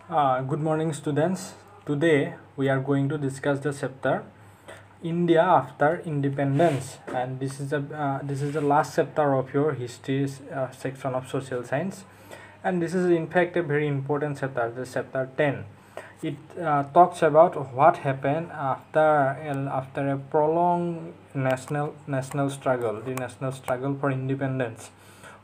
Good morning, students. Today we are going to discuss the chapter India after independence, and this is the last chapter of your history section of social science, and this is in fact a very important chapter, the chapter 10. It talks about what happened after a prolonged national struggle, the national struggle for independence.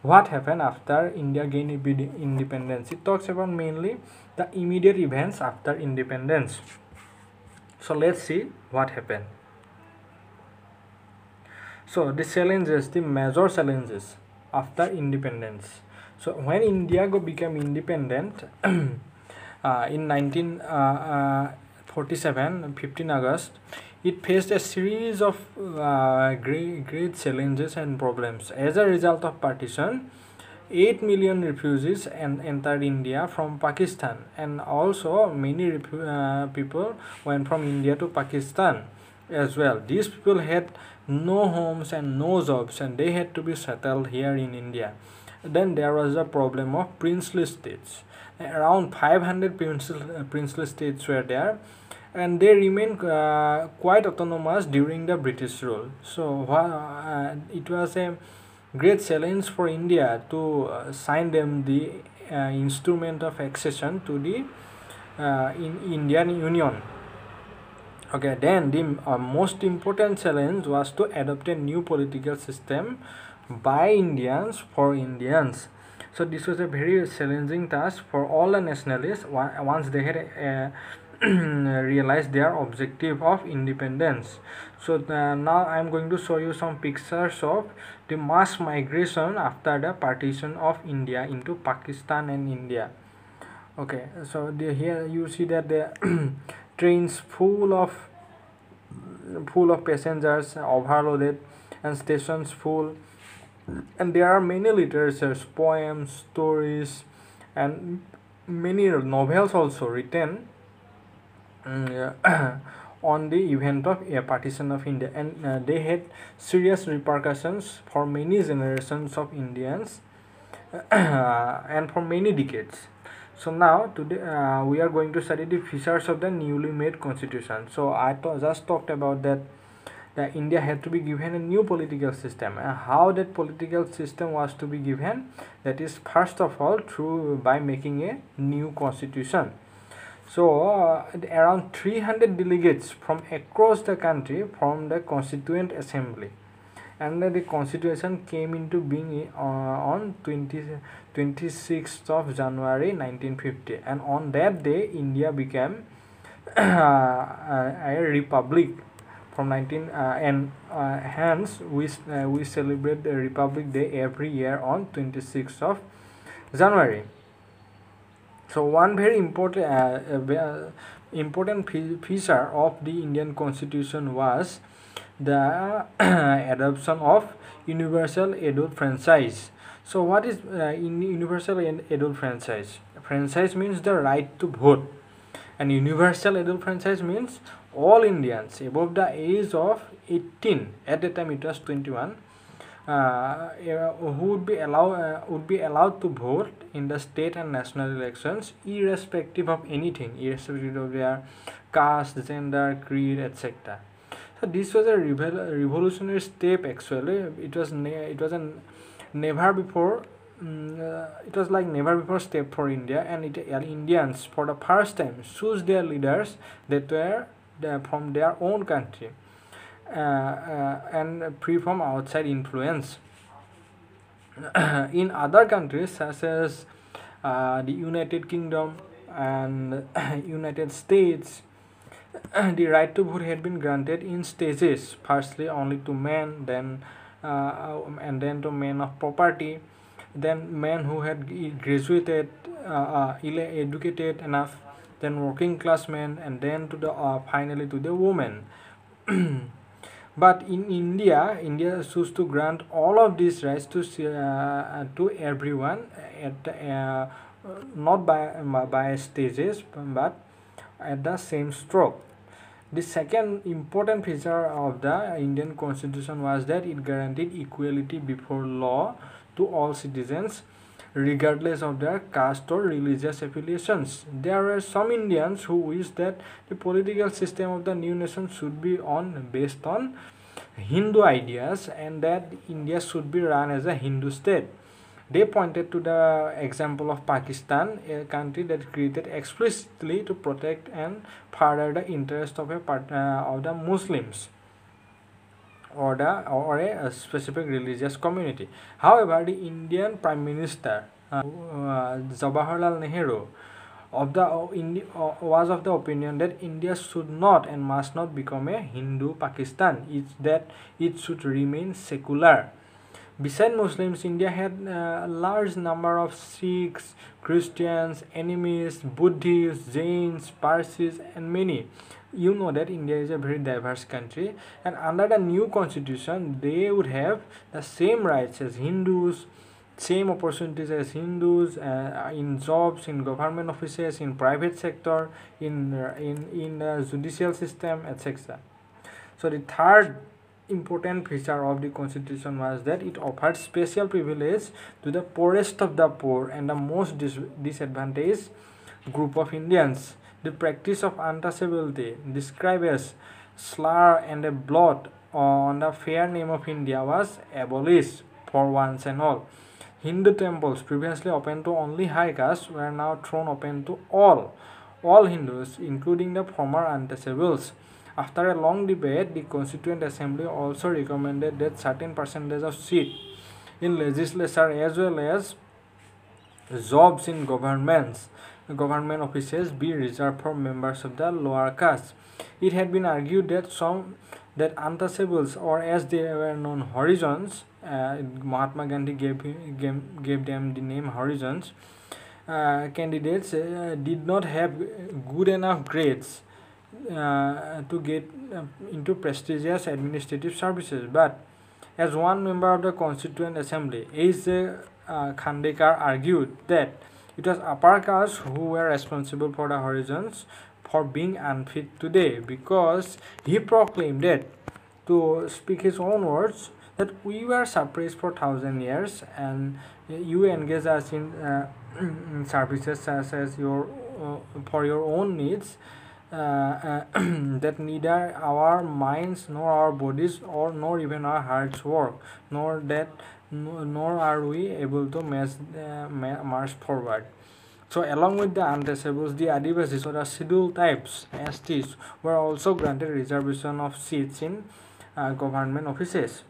What happened after India gained independence? It talks about mainly the immediate events after independence. So let's see what happened. So the major challenges after independence. So when India became independent in 1947, 15 August, it faced a series of great challenges and problems. As a result of partition, 8 million refugees entered India from Pakistan, and also many people went from India to Pakistan as well. These people had no homes and no jobs, and they had to be settled here in India. Then there was a problem of princely states. Around 500 princely states were there, and they remained quite autonomous during the British rule. So it was a great challenge for India to sign them the instrument of accession to the Indian Union. Okay, then the most important challenge was to adopt a new political system by Indians for Indians. So this was a very challenging task for all the nationalists once they had realized their objective of independence. So now I am going to show you some pictures of the mass migration after the partition of India into Pakistan and India. Okay, so here you see that the trains full of passengers, overloaded, and stations full, and there are many literatures, poems, stories, and many novels also written on the event of a partition of India, and they had serious repercussions for many generations of Indians and for many decades. So now today we are going to study the features of the newly made constitution. So I just talked about that India had to be given a new political system, and how that political system was to be given, that is first of all through by making a new constitution. So around 300 delegates from across the country formed the Constituent Assembly, and the constitution came into being on 26th of January 1950, and on that day India became a republic from 19 and hence we celebrate the Republic Day every year on 26th of January. So one very important feature of the Indian Constitution was the adoption of universal adult franchise. So what is universal adult franchise? Franchise means the right to vote, and universal adult franchise means all Indians above the age of 18, at that time it was 21, who would be allowed to vote in the state and national elections, irrespective of anything, irrespective of their caste, gender, creed, etc. So this was a revolutionary step. Actually, it was a never before. It was like never before step for India, and Indians for the first time choose their leaders that were from their own country and free from outside influence. In other countries such as the United Kingdom and United States, the right to vote had been granted in stages. Firstly, only to men, then and then to men of property, then men who had graduated, educated enough, then working class men, and then to the finally to the women. But in India choose to grant all of these rights to everyone not by stages, but at the same stroke. The second important feature of the Indian Constitution was that it guaranteed equality before law to all citizens, regardless of their caste or religious affiliations. There are some Indians who wish that the political system of the new nation should be based on Hindu ideas and that India should be run as a Hindu state. They pointed to the example of Pakistan, a country that created explicitly to protect and further the interest of the Muslims or a specific religious community. However, the Indian Prime Minister Jawaharlal Nehru was of the opinion that India should not and must not become a Hindu Pakistan. That it should remain secular. Besides Muslims, India had a large number of Sikhs, Christians, enemies, Buddhists, Jains, Parsis, and many. You know that India is a very diverse country, and under the new constitution, they would have the same rights as Hindus, same opportunities as Hindus in jobs, in government offices, in private sector, in the judicial system, etc. So the third important feature of the constitution was that it offered special privilege to the poorest of the poor and the most disadvantaged group of Indians. The practice of untouchability, described as slur and a blot on the fair name of India, was abolished for once and all. Hindu temples, previously open to only high caste, were now thrown open to all Hindus, including the former untouchables. After a long debate, the Constituent Assembly also recommended that certain percentage of seats in legislature as well as jobs in government offices be reserved for members of the lower caste. It had been argued that untouchables, or as they were known, horizons, Mahatma Gandhi gave them the name horizons, candidates did not have good enough grades to get into prestigious administrative services. But as one member of the Constituent Assembly, H.J. Khandekar, argued that it was upper caste who were responsible for the horizons for being unfit today, because he proclaimed that, to speak his own words, that we were suppressed for 1,000 years and you engage us in services such as for your own needs, that neither our minds nor our bodies nor even our hearts work, nor are we able to march forward. So along with the untouchables, the Adivasis, or the scheduled types, STs, were also granted reservation of seats in government offices.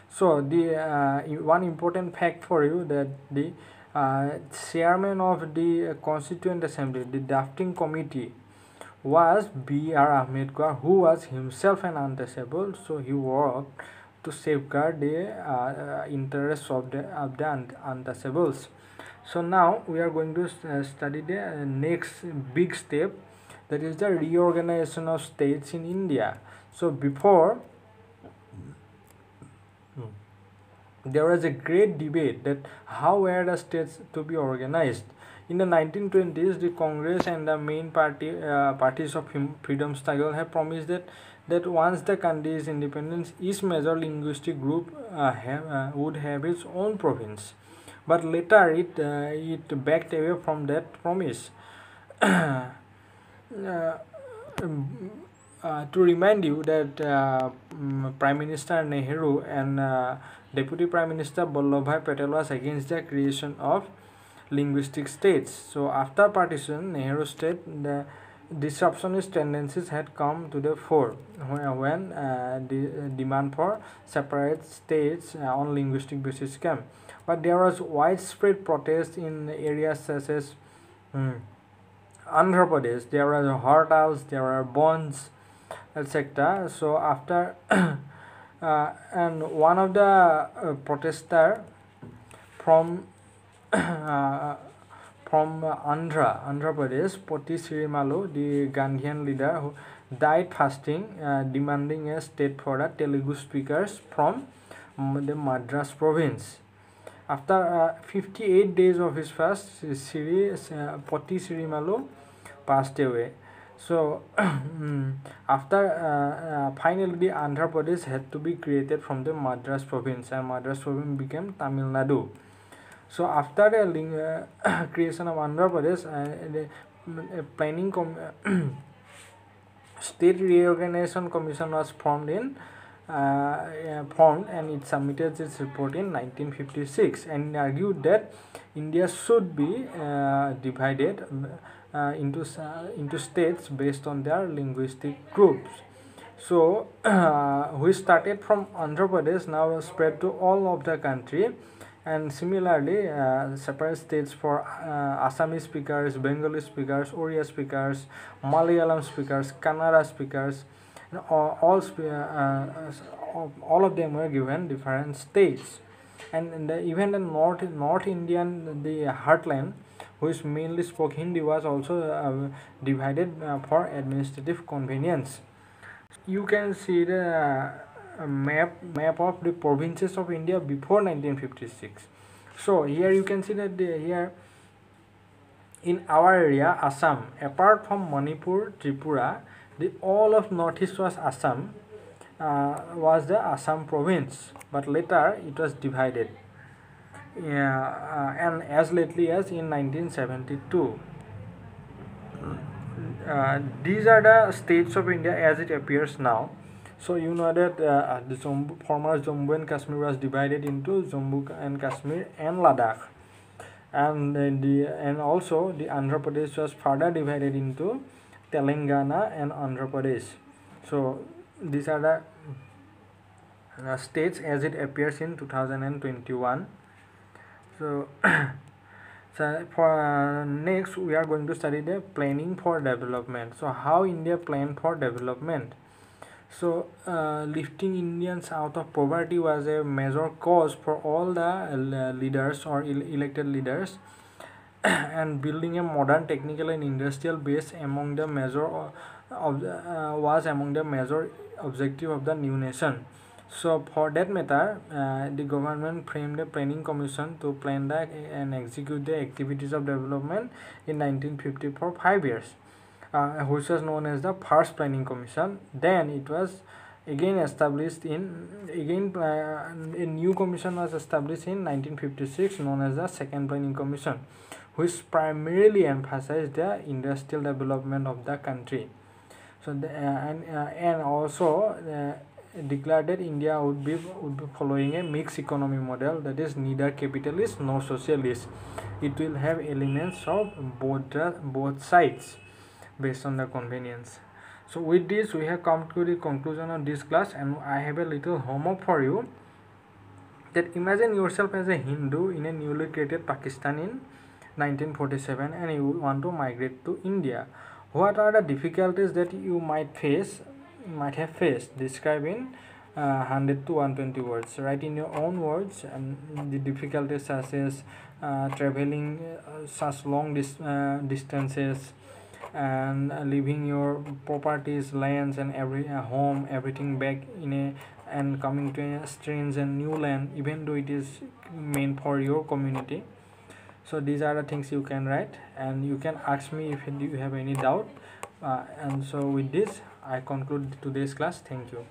So the one important fact for you, that the chairman of the Constituent Assembly, the drafting committee, was B.R. Ambedkar, who was himself an untouchable. So he worked to safeguard the interests of the untouchables. So now we are going to study the next big step, that is the reorganization of states in India. So before, there was a great debate that how were the states to be organized. In the 1920s, the Congress and the main parties of freedom struggle have promised that once the country is independent, each major linguistic group would have its own province. But later it backed away from that promise. To remind you that Prime Minister Nehru and Deputy Prime Minister Vallabhbhai Patel was against the creation of linguistic states. So after partition, Nehru state, the disruptionist tendencies had come to the fore when the demand for separate states on linguistic basis came. But there was widespread protest in areas such as Andhra Pradesh. There were hartals, there were bonds, etc. So after and one of the protester from Andhra Pradesh, Poti Sirimalu, the Gandhian leader, who died fasting, demanding a state for the Telugu speakers from the Madras province. After 58 days of his fast, Poti Sirimalu passed away. So after finally the Andhra Pradesh had to be created from the Madras province, and Madras province became Tamil Nadu. So after the creation of Andhra Pradesh, the planning State Reorganization Commission was formed and it submitted its report in 1956 and argued that India should be divided into states based on their linguistic groups. So we started from Andhra Pradesh, now spread to all of the country, and similarly separate states for Assamese speakers, Bengali speakers, Oriya speakers, Malayalam speakers, Kannada speakers, and all of them were given different states. And even the North Indian, the heartland, which mainly spoke Hindi, was also divided for administrative convenience. You can see the map of the provinces of India before 1956. So here you can see that here in our area Assam, apart from Manipur, Tripura, the all of northeast was Assam, was the Assam province, but later it was divided, and as lately as in 1972. These are the states of India as it appears now. So you know that the former Jammu and Kashmir was divided into Jammu and Kashmir and Ladakh, and also the Andhra Pradesh was further divided into Telangana and Andhra Pradesh. So these are the states as it appears in 2021. So so for next we are going to study the planning for development. So how India planned for development. So lifting Indians out of poverty was a major cause for all the leaders or elected leaders and building a modern technical and industrial base among the was among the major objective of the new nation. So for that matter, the government framed a planning commission to plan and execute the activities of development in 1950 for 5 years, which was known as the first planning commission. Then it was again established a new commission was established in 1956 known as the second planning commission, which primarily emphasized the industrial development of the country. So and also declared that India would be following a mixed economy model, that is neither capitalist nor socialist. It will have elements of both sides based on the convenience. So with this we have come to the conclusion of this class, and I have a little homework for you. That imagine yourself as a Hindu in a newly created Pakistan in 1947 and you want to migrate to India. What are the difficulties that you might have faced? Describe in 100 to 120 words. Write in your own words and the difficulties such as traveling such long distances and leaving your properties, lands and home, everything back and coming to a strange and new land, even though it is meant for your community. So these are the things you can write, and you can ask me if you have any doubt. And so with this I conclude today's class. Thank you.